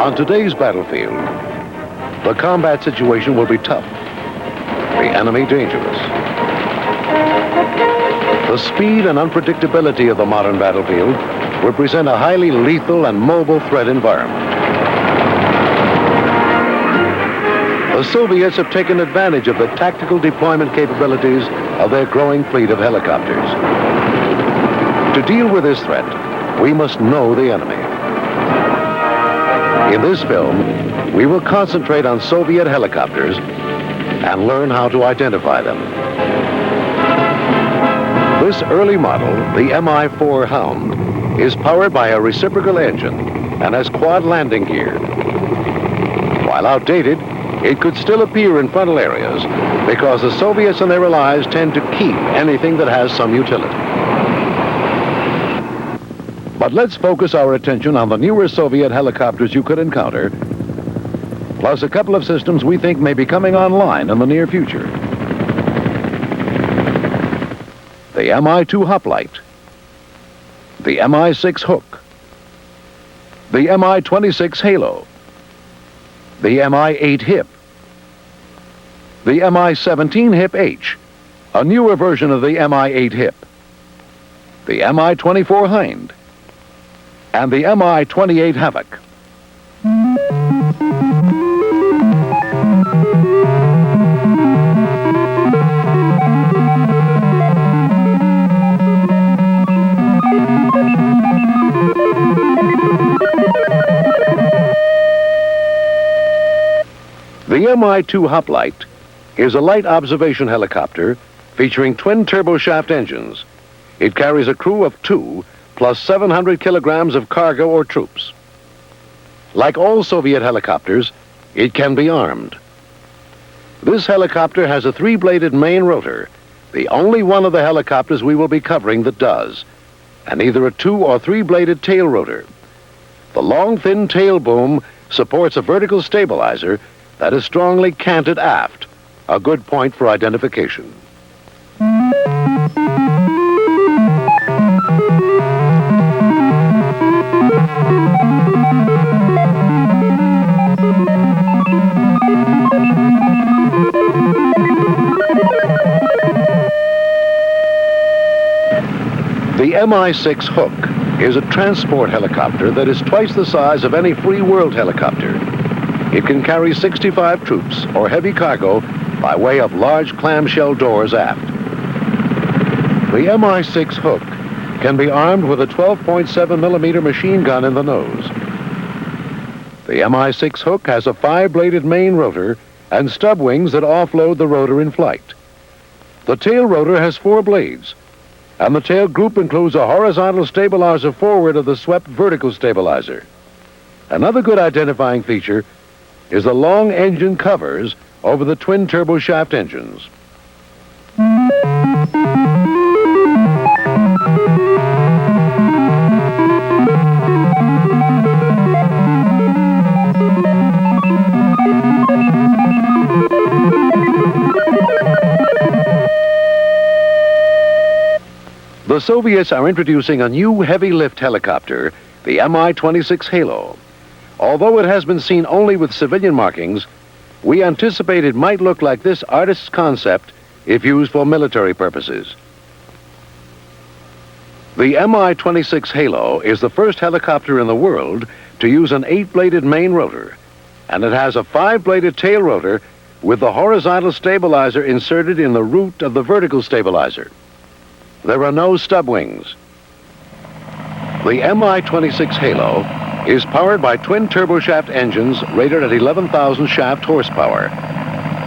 On today's battlefield, the combat situation will be tough, the enemy dangerous. The speed and unpredictability of the modern battlefield will present a highly lethal and mobile threat environment. The Soviets have taken advantage of the tactical deployment capabilities of their growing fleet of helicopters. To deal with this threat, we must know the enemy. In this film, we will concentrate on Soviet helicopters and learn how to identify them. This early model, the Mi-4 Hound, is powered by a reciprocal engine and has quad landing gear. While outdated, it could still appear in frontal areas because the Soviets and their allies tend to keep anything that has some utility. But let's focus our attention on the newer Soviet helicopters you could encounter, plus a couple of systems we think may be coming online in the near future. The Mi-2 Hoplite, the Mi-6 Hook, the Mi-26 Halo, the Mi-8 Hip, the Mi-17 Hip H, a newer version of the Mi-8 Hip, the Mi-24 Hind, and the Mi-28 Havoc. The Mi-2 Hoplite is a light observation helicopter featuring twin turboshaft engines. It carries a crew of 2 plus 700 kilograms of cargo or troops. Like all Soviet helicopters, it can be armed. This helicopter has a 3-bladed main rotor, the only one of the helicopters we will be covering that does, and either a 2 or 3-bladed tail rotor. The long, thin tail boom supports a vertical stabilizer that is strongly canted aft, a good point for identification. The Mi-6 Hook is a transport helicopter that is twice the size of any free world helicopter. It can carry 65 troops or heavy cargo by way of large clamshell doors aft. The Mi-6 Hook can be armed with a 12.7 millimeter machine gun in the nose. The Mi-6 Hook has a 5-bladed main rotor and stub wings that offload the rotor in flight. The tail rotor has 4 blades, and the tail group includes a horizontal stabilizer forward of the swept vertical stabilizer. Another good identifying feature is the long engine covers over the twin turboshaft engines. The Soviets are introducing a new heavy-lift helicopter, the Mi-26 Halo. Although it has been seen only with civilian markings, we anticipate it might look like this artist's concept if used for military purposes. The Mi-26 Halo is the first helicopter in the world to use an 8-bladed main rotor, and it has a 5-bladed tail rotor with the horizontal stabilizer inserted in the root of the vertical stabilizer. There are no stub wings. The Mi-26 Halo is powered by twin turboshaft engines rated at 11,000 shaft horsepower.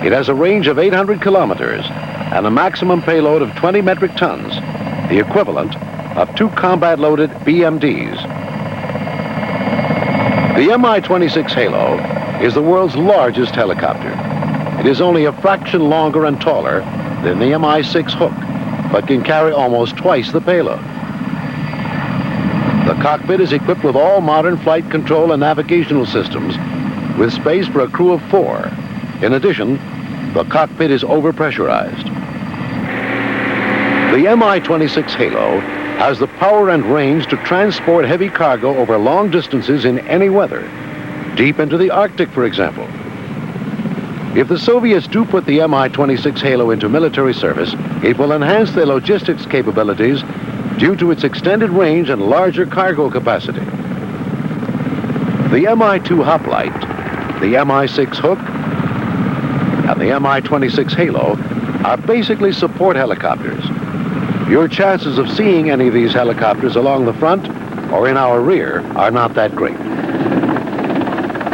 It has a range of 800 kilometers and a maximum payload of 20 metric tons, the equivalent of 2 combat-loaded BMDs. The Mi-26 Halo is the world's largest helicopter. It is only a fraction longer and taller than the Mi-6 Hook, but can carry almost twice the payload. The cockpit is equipped with all modern flight control and navigational systems, with space for a crew of 4. In addition, the cockpit is overpressurized. The Mi-26 Halo has the power and range to transport heavy cargo over long distances in any weather, deep into the Arctic, for example. If the Soviets do put the Mi-26 Halo into military service, it will enhance their logistics capabilities due to its extended range and larger cargo capacity. The Mi-2 Hoplite, the Mi-6 Hook, and the Mi-26 Halo are basically support helicopters. Your chances of seeing any of these helicopters along the front or in our rear are not that great.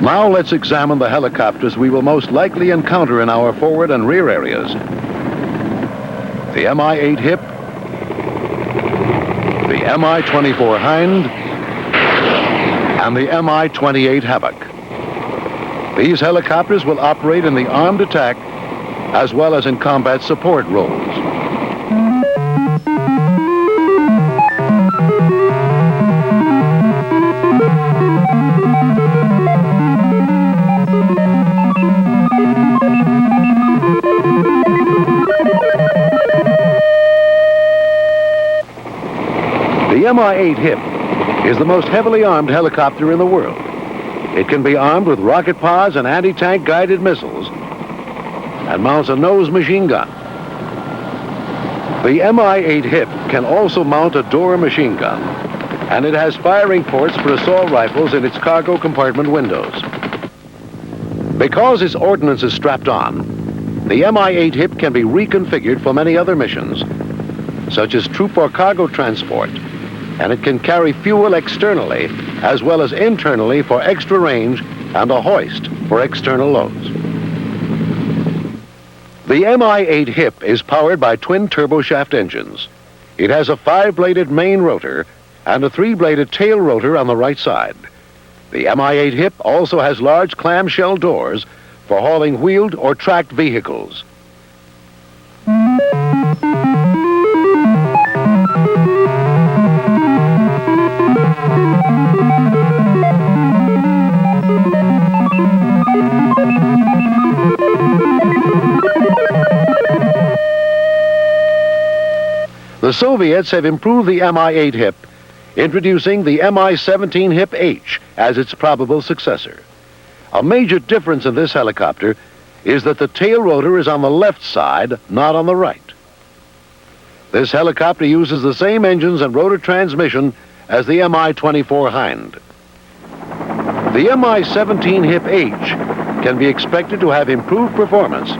Now let's examine the helicopters we will most likely encounter in our forward and rear areas. The Mi-8 Hip, the Mi-24 Hind, and the Mi-28 Havoc. These helicopters will operate in the armed attack as well as in combat support roles. The Mi-8 Hip is the most heavily armed helicopter in the world. It can be armed with rocket pods and anti-tank guided missiles and mounts a nose machine gun. The Mi-8 Hip can also mount a door machine gun, and it has firing ports for assault rifles in its cargo compartment windows. Because its ordnance is strapped on, the Mi-8 Hip can be reconfigured for many other missions, such as troop or cargo transport, and it can carry fuel externally as well as internally for extra range and a hoist for external loads. The Mi-8 Hip is powered by twin turboshaft engines. It has a 5-bladed main rotor and a 3-bladed tail rotor on the right side. The Mi-8 Hip also has large clamshell doors for hauling wheeled or tracked vehicles. The Soviets have improved the Mi-8 Hip, introducing the Mi-17 Hip H as its probable successor. A major difference in this helicopter is that the tail rotor is on the left side, not on the right. This helicopter uses the same engines and rotor transmission as the Mi-24 Hind. The Mi-17 Hip H can be expected to have improved performance,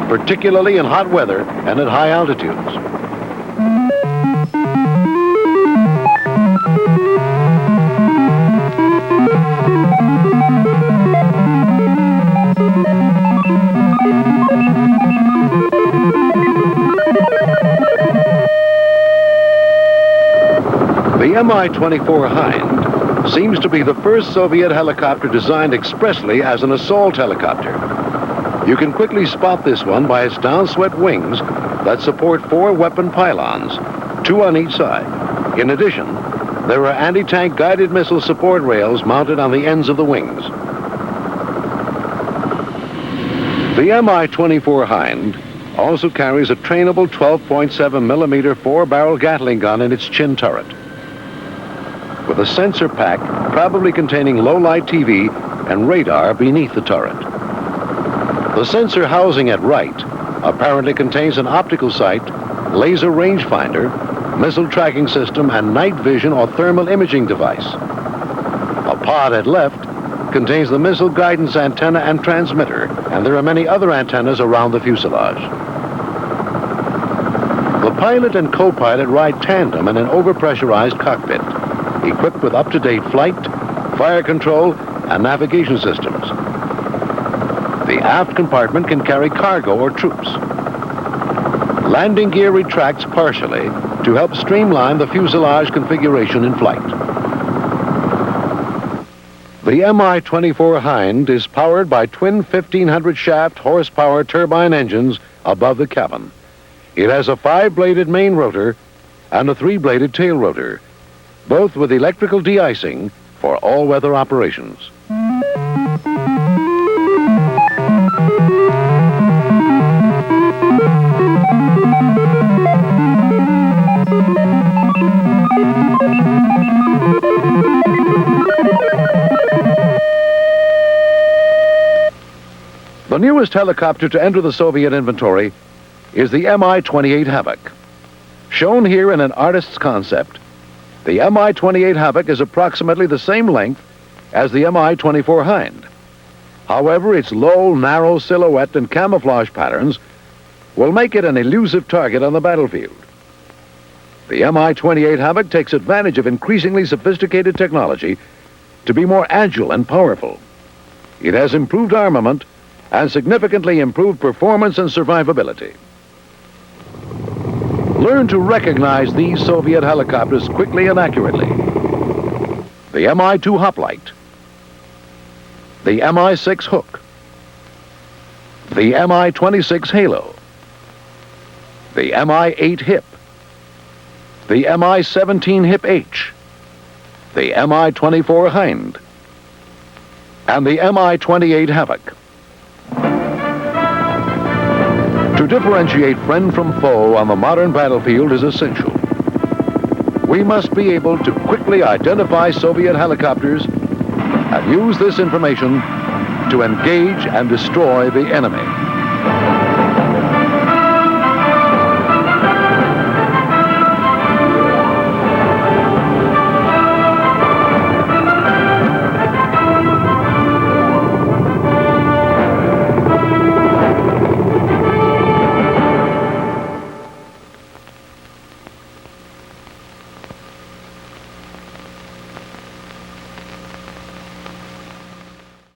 particularly in hot weather and at high altitudes. The Mi-24 Hind seems to be the first Soviet helicopter designed expressly as an assault helicopter. You can quickly spot this one by its downswept wings that support 4 weapon pylons, 2 on each side. In addition, there are anti-tank guided missile support rails mounted on the ends of the wings. The Mi-24 Hind also carries a trainable 12.7mm 4-barrel Gatling gun in its chin turret, with a sensor pack probably containing low-light TV and radar beneath the turret. The sensor housing at right apparently contains an optical sight, laser rangefinder, missile tracking system, and night vision or thermal imaging device. A pod at left contains the missile guidance antenna and transmitter, and there are many other antennas around the fuselage. The pilot and co-pilot ride tandem in an overpressurized cockpit, equipped with up-to-date flight, fire control, and navigation systems. The aft compartment can carry cargo or troops. Landing gear retracts partially to help streamline the fuselage configuration in flight. The Mi-24 Hind is powered by twin 1,500 shaft horsepower turbine engines above the cabin. It has a 5-bladed main rotor and a 3-bladed tail rotor, both with electrical de-icing for all-weather operations. The newest helicopter to enter the Soviet inventory is the Mi-28 Havoc. Shown here in an artist's concept, the Mi-28 Havoc is approximately the same length as the Mi-24 Hind. However, its low, narrow silhouette and camouflage patterns will make it an elusive target on the battlefield. The Mi-28 Havoc takes advantage of increasingly sophisticated technology to be more agile and powerful. It has improved armament and significantly improved performance and survivability. Learn to recognize these Soviet helicopters quickly and accurately. The Mi-2 Hoplite, the Mi-6 Hook, the Mi-26 Halo, the Mi-8 Hip, the Mi-17 Hip H, the Mi-24 Hind, and the Mi-28 Havoc. To differentiate friend from foe on the modern battlefield is essential. We must be able to quickly identify Soviet helicopters and use this information to engage and destroy the enemy.